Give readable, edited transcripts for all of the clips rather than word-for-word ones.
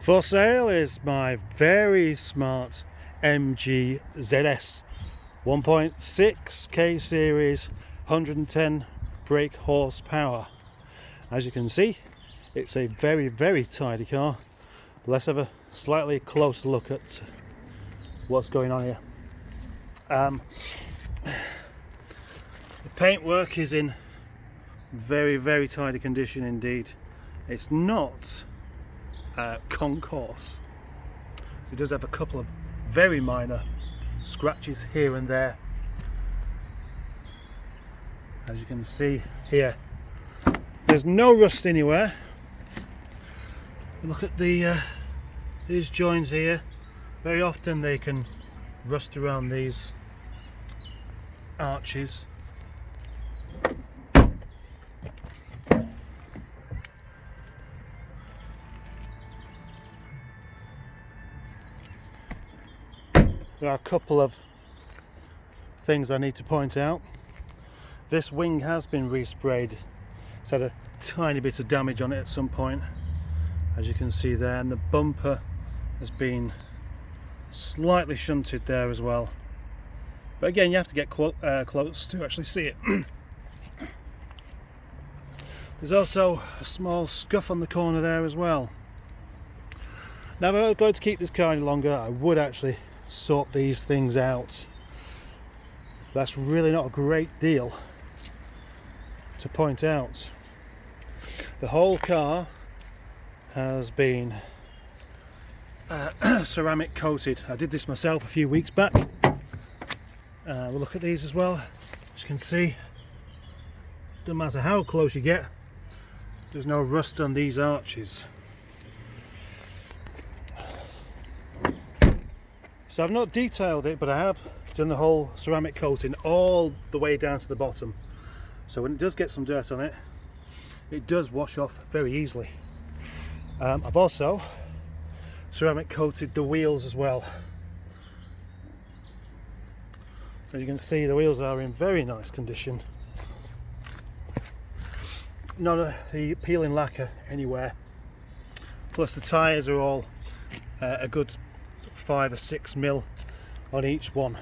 For sale is my very smart MG ZS 1.6 series, 110 brake horsepower. As you can see, it's a very tidy car. Let's have a slightly closer look at what's going on here. The paintwork is in very tidy condition indeed. It's not concourse, so it does have a couple of very minor scratches here and there, as you can see here. There's no rust anywhere. Look at these joints here. Very often they can rust around these arches. There are a couple of things I need to point out. This wing has been resprayed. It's had a tiny bit of damage on it at some point, as you can see there, and the bumper has been slightly shunted there as well. But again, you have to get close to actually see it. There's also a small scuff on the corner there as well. Now, if I was going to keep this car any longer, I would actually sort these things out. That's really not a great deal to point out. The whole car has been ceramic coated. I did this myself a few weeks back. We'll look at these as well. As you can see, doesn't matter how close you get, there's no rust on these arches. So I've not detailed it, but I have done the whole ceramic coating all the way down to the bottom. So when it does get some dirt on it, it does wash off very easily. I've also ceramic coated the wheels as well. As you can see, the wheels are in very nice condition. None of the peeling lacquer anywhere. Plus the tyres are all a good 5 or 6 mil on each one.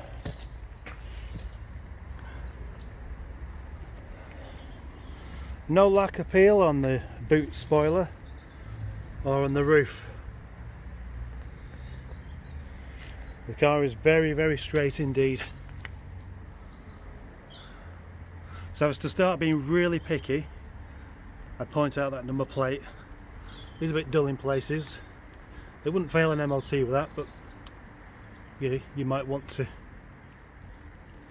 No lacquer peel on the boot spoiler or on the roof. The car is very straight indeed. So if I was to start being really picky, I'd point out that number plate is a bit dull in places. It wouldn't fail an MOT with that, but you might want to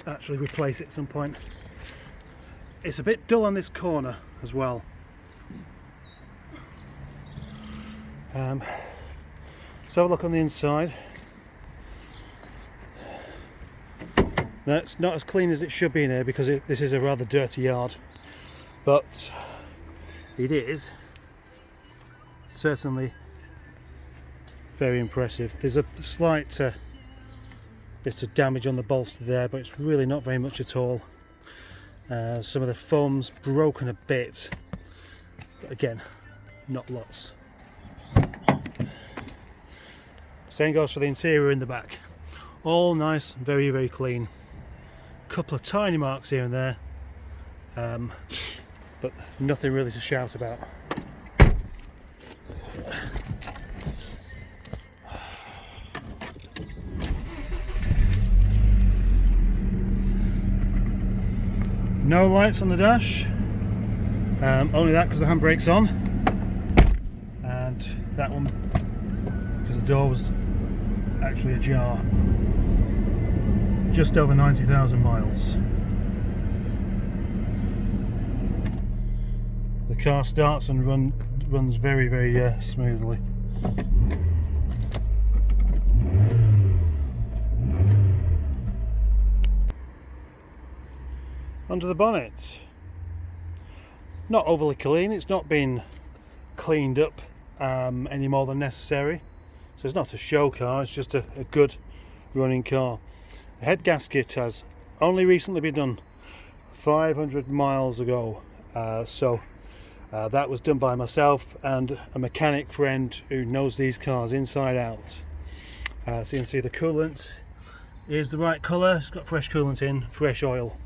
actually replace it at some point. It's a bit dull on this corner as well. Let's have a look on the inside. Now, it's not as clean as it should be in here because this is a rather dirty yard, but it is certainly very impressive. There's a slight bit of damage on the bolster there, but it's really not very much at all. Some of the foam's broken a bit, but again, not lots. Same goes for the interior in the back. All nice, very clean. Couple of tiny marks here and there, but nothing really to shout about. No lights on the dash, only that because the handbrake's on, and that one because the door was actually ajar. Just over 90,000 miles. The car starts and runs very smoothly. Under the bonnet, not overly clean. It's not been cleaned up any more than necessary, so it's not a show car, it's just a good running car. The head gasket has only recently been done, 500 miles ago, so That was done by myself and a mechanic friend who knows these cars inside out. So you can see the coolant is the right colour, it's got fresh coolant in, fresh oil.